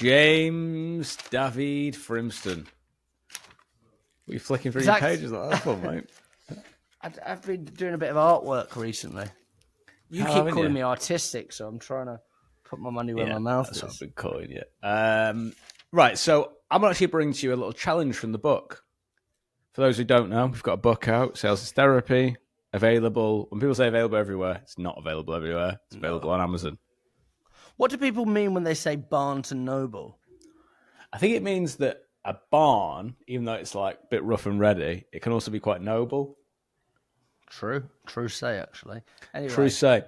James David Frimston. Were you flicking through your pages like that for, mate? I've been doing a bit of artwork recently. You keep calling me artistic, so I'm trying to put my money where my mouth is. That's what I've been calling you. Right, so I'm actually bringing to you a little challenge from the book. For those who don't know, we've got a book out, Sales is Therapy, available. When people say available everywhere, it's not available everywhere. It's available on Amazon. What do people mean when they say Barnes and Noble? I think it means that a barn, even though it's like a bit rough and ready, it can also be quite noble. True say, actually. Anyway. True say.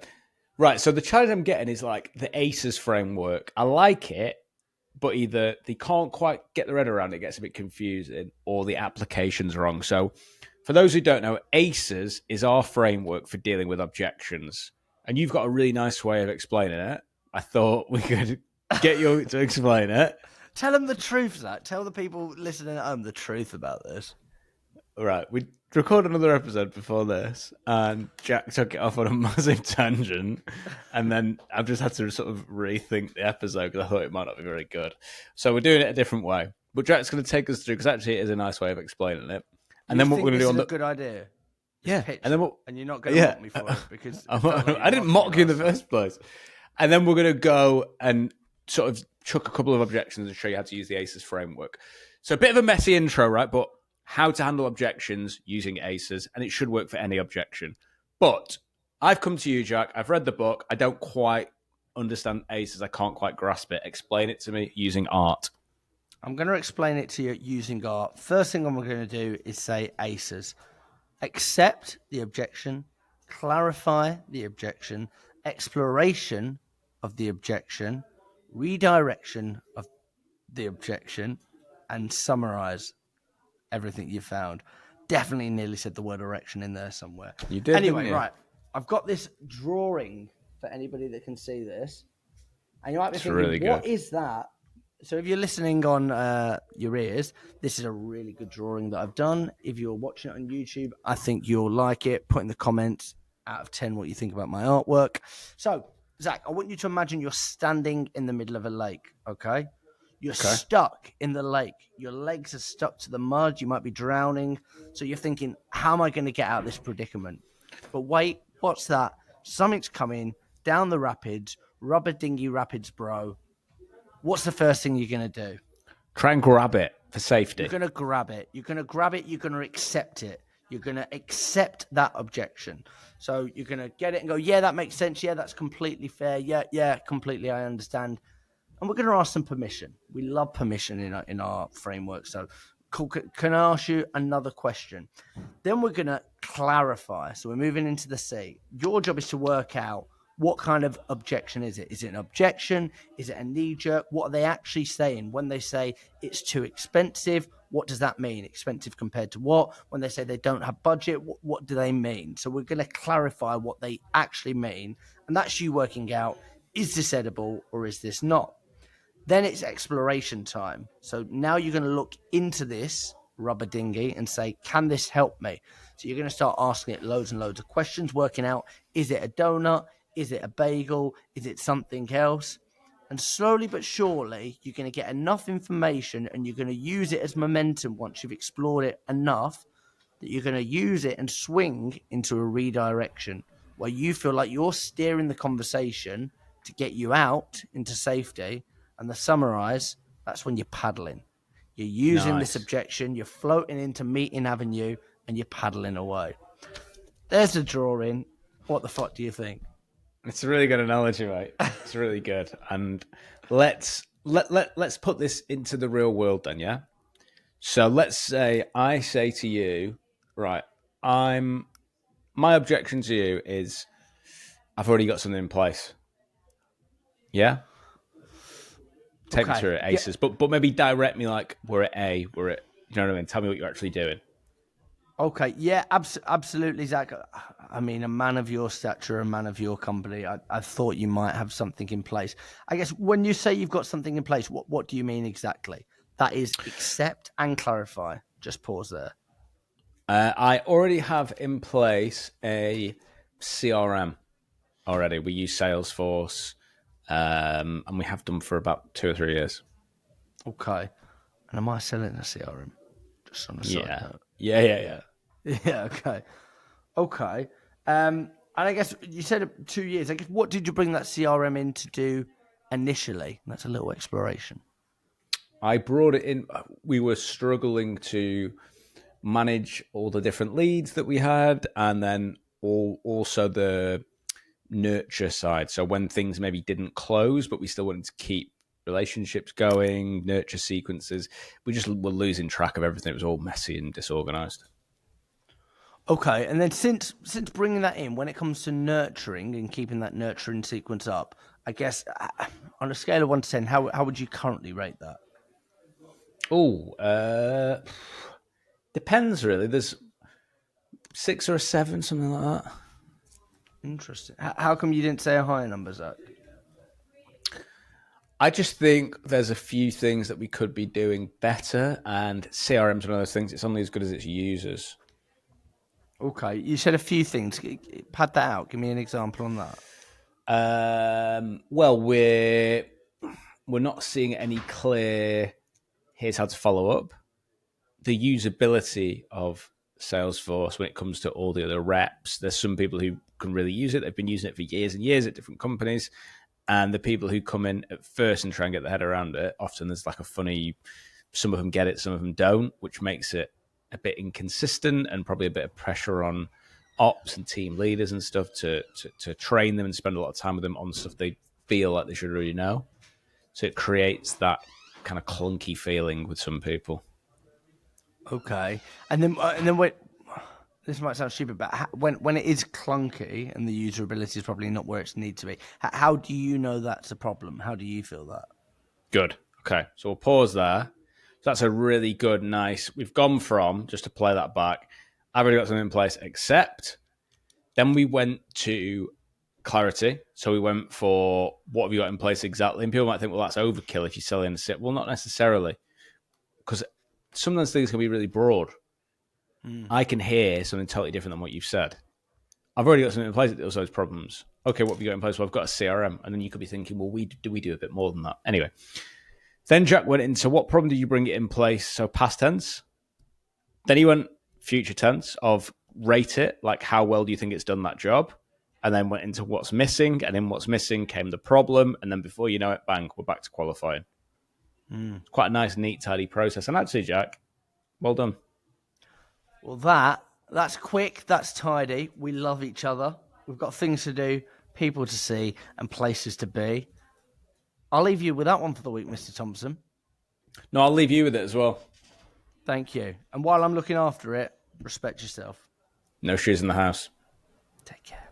Right, so the challenge I'm getting is like the ACERS framework. I like it, but either they can't quite get their head around it, gets a bit confusing, or the application's wrong. So for those who don't know, ACERS is our framework for dealing with objections. And you've got a really nice way of explaining it. I thought we could get you to explain it. Tell them the truth, Zach. Tell the people listening at home the truth about this. Right, we recorded another episode before this, and Jack took it off on a massive tangent, and then I've just had to sort of rethink the episode because I thought it might not be very good. So we're doing it a different way. But Jack's going to take us through, because actually it is a nice way of explaining it. And then what we're going to do on the... good idea. Yeah, and then and you're not going to mock me for it because I didn't mock you in the first place. And then we're going to go and sort of chuck a couple of objections and show you how to use the ACERS framework. So a bit of a messy intro, right? But how to handle objections using ACERS, and it should work for any objection. But I've come to you, Jack. I've read the book. I don't quite understand ACERS. I can't quite grasp it. Explain it to me using art. I'm going to explain it to you using art. First thing I'm going to do is say ACERS. Accept the objection, clarify the objection, exploration of the objection, redirection of the objection, and summarize everything you found. Definitely nearly said the word erection in there somewhere. You did. Anyway, right. I've got this drawing for anybody that can see this. And you might be thinking, really what is that? So if you're listening on your ears, this is a really good drawing that I've done. If you're watching it on YouTube, I think you'll like it. Put in the comments out of 10 what you think about my artwork. So, Zach, I want you to imagine you're standing in the middle of a lake, okay? You're stuck in the lake. Your legs are stuck to the mud. You might be drowning. So you're thinking, how am I going to get out of this predicament? But wait, what's that? Something's coming down the rapids, rubber dinghy rapids, bro. What's the first thing you're going to do? Try and grab it for safety. You're going to grab it. You're going to grab it. You're going to accept it. You're going to accept that objection. So you're going to get it and go, yeah, that makes sense. Yeah, that's completely fair. Yeah, completely. I understand. And we're going to ask some permission. We love permission in our framework. So can I ask you another question? Then we're going to clarify. So we're moving into the C. Your job is to work out what kind of objection is it? Is it an objection? Is it a knee-jerk? What are they actually saying? When they say it's too expensive, what does that mean? Expensive compared to what? When they say they don't have budget, what do they mean? So we're going to clarify what they actually mean. And that's you working out, is this edible or is this not? Then it's exploration time. So now you're going to look into this rubber dinghy and say, can this help me? So you're going to start asking it loads and loads of questions, working out, is it a donut? Is it a bagel? Is it something else? And slowly but surely, you're going to get enough information and you're going to use it as momentum once you've explored it enough that you're going to use it and swing into a redirection where you feel like you're steering the conversation to get you out into safety. And the summarize, that's when you're paddling. You're using this objection, you're floating into Meeting Avenue, and you're paddling away. There's the drawing. What the fuck do you think? It's a really good analogy, mate. It's really good. And let's put this into the real world then, yeah? So let's say I say to you, right, my objection to you is I've already got something in place. Yeah? Take me through it, ACERS. Yeah. But maybe direct me like we're at A, we're at, you know what I mean? Tell me what you're actually doing. Okay, yeah, absolutely, Zach. I mean, a man of your stature, a man of your company, I thought you might have something in place. I guess when you say you've got something in place, what do you mean exactly? That is accept and clarify. Just pause there. I already have in place a CRM already. We use Salesforce, and we have done for about 2 or 3 years. Okay. And am I selling a CRM? Just on a side note. Yeah. Yeah, okay. Okay. And I guess you said 2 years. I guess what did you bring that CRM in to do initially? That's a little exploration. I brought it in. We were struggling to manage all the different leads that we had, and then also the nurture side. So when things maybe didn't close, but we still wanted to keep relationships going, nurture sequences, we just were losing track of everything. It was all messy and disorganized. Okay, and then since bringing that in, when it comes to nurturing and keeping that nurturing sequence up, I guess on a scale of 1 to 10, how would you currently rate that? Depends really. There's 6 or a 7, something like that. Interesting. How come you didn't say a higher number, Zach? I just think there's a few things that we could be doing better, and CRM's one of those things. It's only as good as its users. Okay, you said a few things. Pad that out. Give me an example on that. Well, we're not seeing any clear. Here's how to follow up. The usability of Salesforce when it comes to all the other reps. There's some people who can really use it. They've been using it for years and years at different companies. And the people who come in at first and try and get their head around it, often there's like a funny, some of them get it, some of them don't, which makes it a bit inconsistent and probably a bit of pressure on ops and team leaders and stuff to train them and spend a lot of time with them on stuff they feel like they should really know. So it creates that kind of clunky feeling with some people. Okay, and then wait. This might sound stupid, but when it is clunky and the usability is probably not where it needs to be, how do you know that's a problem? How do you feel that? Good. Okay, so we'll pause there. So that's a really good, nice. We've gone from, just to play that back, I've already got something in place, except then we went to clarity. So we went for what have you got in place exactly? And people might think, well, that's overkill if you're selling a SIP. Well, not necessarily, because sometimes things can be really broad. I can hear something totally different than what you've said. I've already got something in place that deals with those problems. Okay, what have you got in place? Well, I've got a CRM. And then you could be thinking, well, we do a bit more than that? Anyway, then Jack went into what problem did you bring it in place? So past tense. Then he went future tense of rate it, like how well do you think it's done that job? And then went into what's missing. And in what's missing came the problem. And then before you know it, bang, we're back to qualifying. It's quite a nice, neat, tidy process. And actually, Jack, well done. Well, that's quick, that's tidy. We love each other. We've got things to do, people to see, and places to be. I'll leave you with that one for the week, Mr. Thompson. No, I'll leave you with it as well. Thank you. And while I'm looking after it, respect yourself. No shoes in the house. Take care.